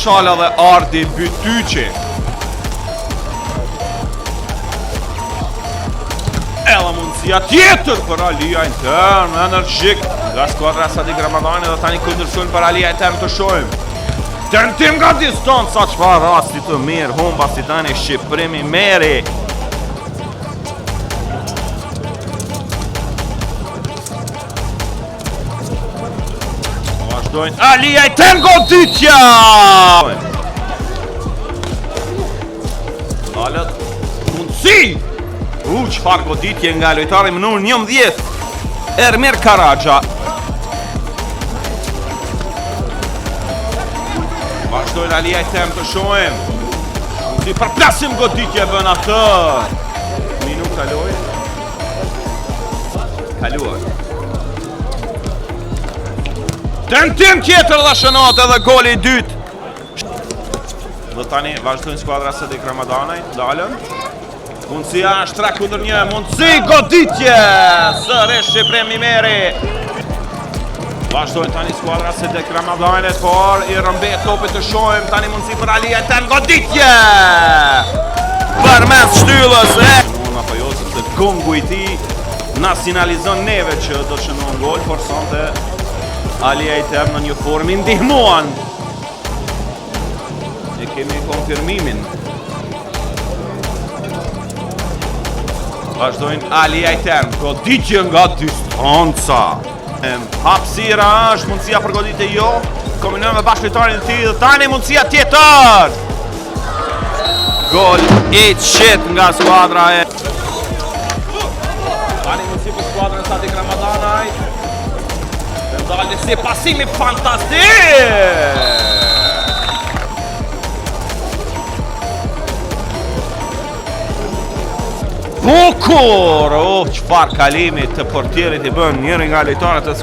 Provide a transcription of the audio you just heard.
Shala dhe Ardi Bytyqi. Edhe mundësia tjetër për Alia intern, energjik nga skuadra Sadik Ramadani dhe tani kundërshtojnë për Alia intern të shohim. Tentim nga distanca, çfarë rasti të mirë, humba si tani Shqiprimi Meri. Vazhdojnë Alia intern goditja! Dalet mundësi! Çfarë goditje nga lojtari më numër 11, Ermir Karaxha. Vazhdojnë Alia intern të shohim. Si përplasim goditje bën atë. Minutë kaloi. Kaluar. Tentim tjetër dhe shënot edhe goli i dytë. Dhe tani vazhdojnë skuadra Sadik Ramadani, dalën. Mundësia është 3-1, mundësi goditje! Sërish Shqiprimi Meri. Vazhdojnë tani skuadra Sadik Ramadani, por i rëmbet topit të shohim, tani mundësi për Alia intern goditje! Për mes shtyllës apo jo, sepse gongu i tij na sinalizon neve që do të shënon gol, por sonte Alia intern në një formë ndihmuan. Ne kemi konfirmimin. Vazhdojnë Alia intern, goditje nga distanca. Hapësira është, mundësia për goditje jo. Kombinojnë me bashkëlojtarin e tij dhe tani mundësia tjetër. Gol i qet nga skuadra e. Tani mundësi për skuadrën e Sadik Ramadanaj. Dalë si pasimi fantastik. Bukur! Çfarë kalimi të portierit i bën njëri nga lojtarët e